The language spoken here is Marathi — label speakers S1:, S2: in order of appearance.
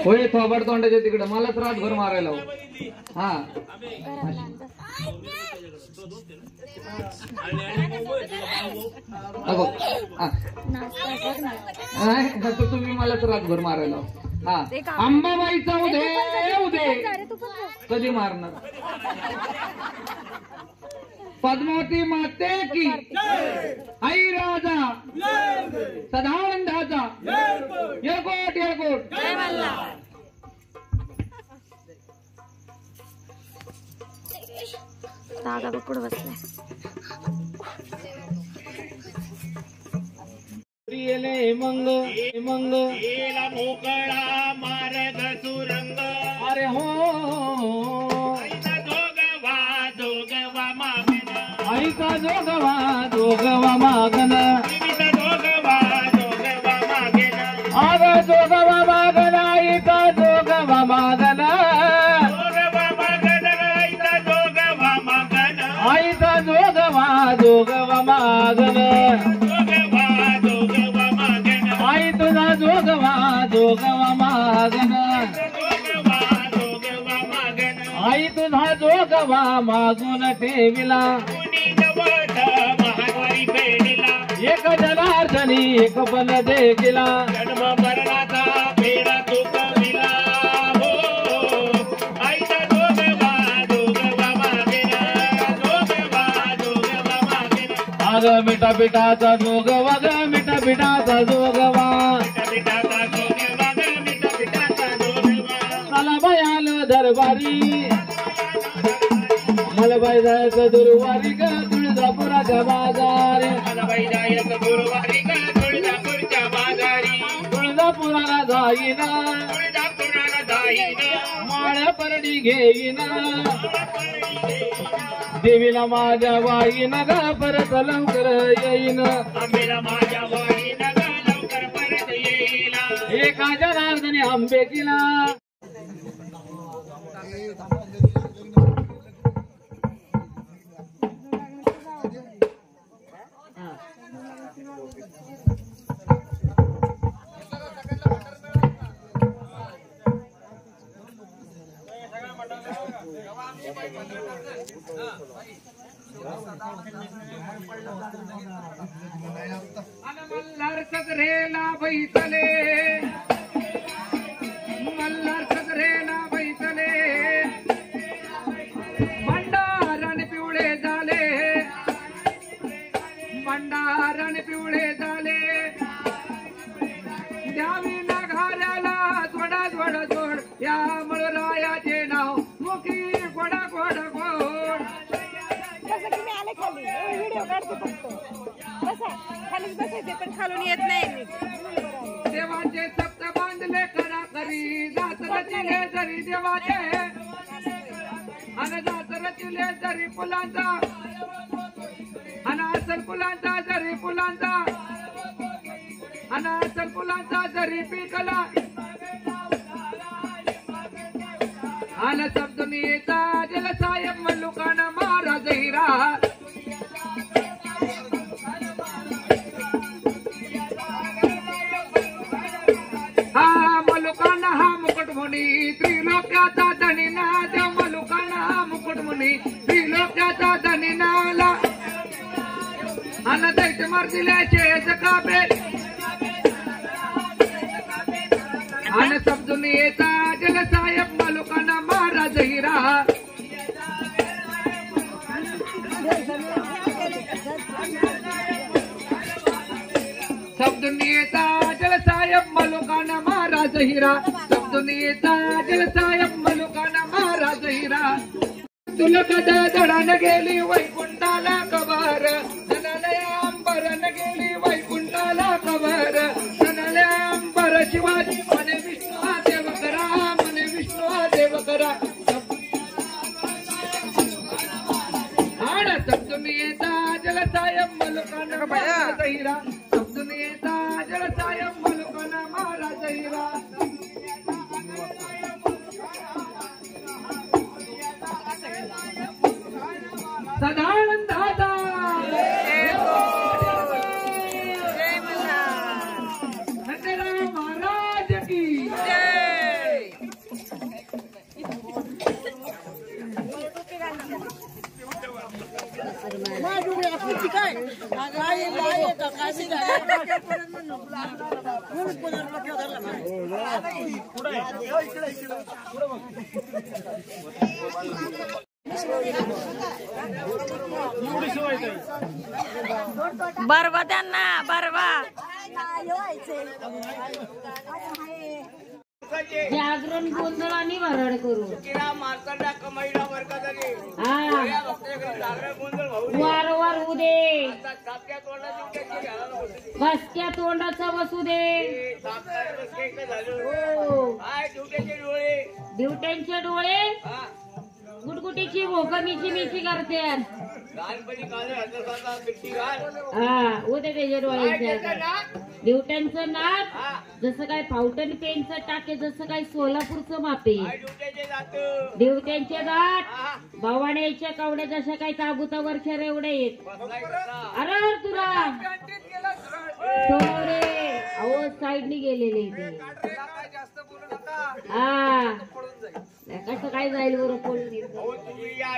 S1: होय थोबड तोंडाच्या तिकडे मलाच रातभर मारायला हो. हा तुम्ही मलाच रातभर मारायला. हा अंबाबाईचा उदे उदे कधी मारणार. पद्मावती माते की आई राजा सदानंदाचा येळकोट येळकोट.
S2: दादा बकुड बसलाय.
S1: मंग मंग
S3: येला मोकळा मार्ग सुरंग.
S1: अरे हो
S3: जोगवा जोगवा मागन.
S1: आईचा जोगवा जोगवा मागन.
S3: जोगवा जोगवा मागन.
S1: आग जोगवा मागन आईचा जोगवा मागन.
S3: जोगवा मागन आईचा जोगवा मागन.
S1: आईचा जोगवा जोगवा मागन. आई तुझा जोगवा जोगवा मागन. आई तुझा जोगवा मागून ठेविला. एक जनार्दनी एक बल देखिला.
S3: जन्म मरणाचा फेरा चुकविला. हो आईचा जोगवा जोगवा मागेन. जोगवा जोगवा मागेन.
S1: अग मिठा पिठाचा जोगवा ग मिठा पिठाचा जोगवा.
S3: पिठाचा जोगवा ग मिठा पिठाचा जोगवा.
S1: मला बयाल दरबारी मला बाई जायचं दुर्वारी ग तुळजापुराच्या बाजारी.
S3: बाई जायचं गुरुवारी ग तुळजापूरच्या बाजारी.
S1: तुळजापुराला जाईना
S3: तुळजापुराला जाईन.
S1: माळ्या परडी घेईना. देवीला माझ्या वाईन ग परत लवकर येईन.
S3: आंबेला माझ्या वाईन ग लवकर परत येईल.
S1: एका जनार्दनी आंबे किला. मल्हार सगरेला बैसले मल्हार सगरेला बैसले. भंडारण पिवळे झाले भंडारण पिवळे झाले. द्यावी ना घाऱ्याला जोडा जोड जोड. या मळरायाचे नाव मुखी गोडा गोड गोड.
S2: व्हिडिओ काढतो फक्त. बसा खालीच बसायचे पण खालून येत नाही.
S1: देवाचे सप्त बांधले करा करी. जात रचिले जरी देवाचे आणि जात रचिले जरी फुलांचा आणि असल फुलांचा जरी फुलांचा आणि असल फुलांचा जरी पिकला. आणि सप्तमीचा जलसाहेब मल्लुकाना महाराज हिरा. हा मलुकाना हा मुकुटमुनी त्रिलोक्याचा धनीनाद. मलुकाना हा मुकुटमुनी त्रिलोक्याचा धनीनाला. आणि दैत्य मारदिल्याचे जकाबे आणि समजून येता जलसाहेब मलुकाना महाराज हिरा. समजून येता जलसाहेब मलुकाना महाराज हिरा. समजून येता जलसाहेब मलुकाना महाराज हिरा. तुला कदा धडान गेली वैकुंठाला कबर. धनालय अंबरन गेली वैकुंठाला कबर. धनालय अंबर शिवाजी म्हणे विष्णू हा देव करा. म्हणे विष्णू हा देव करा. आणि समजून येता जलसाहेब मलुकाना महाराज हिरा. समजून येता जलसाहेब मलुकाना महाराज हिरा. सदानंदाचा नंदराम महाराज की
S2: जय. बरवा त्यांना बरवा जागरण गोंधळ आणि वराड करू
S3: मार्तंडा कमाईला वर्ग झाली
S2: हा
S3: जागरण गोंधळ भाऊ
S2: वारंवार होऊ दे
S3: सापक्या तोंडाची उद्या घालायला होती
S2: बसक्या तोंडाचा बसू दे हो
S3: काय ड्युट्याचे डोळे
S2: दिवट्यांचे डोळे
S3: हा
S2: गुटगुटीची भोक मिची मिची करते
S3: लहानपणी काले हातात बिट्टी घाल
S2: हा उद्या त्याच्या
S3: काय
S2: डोळ्याच्या
S3: त्याचं नाक?
S2: दिवट्यांचं नाक
S3: हा
S2: जसं काय फाउंटन पेनचं टाके जसं काय सोलापूरचं मापे
S3: काय ड्युट्याचे जात
S2: दिवट्यांचे दात
S3: हा
S2: भवाड्याच्या कवड्या जशा काय ताबुतावरच्या रेवड्या येत
S3: बसलाय कसा
S2: अरे तुला
S1: कॅन्टीन गेला सरळ.
S2: थोडे अहो साईडनी गेलेले ते
S1: काय जास्त बोलू नका
S2: हा
S1: पळून जाईल.
S2: कसं काय जाईल बरं पळून येतं.
S3: हो तुझी या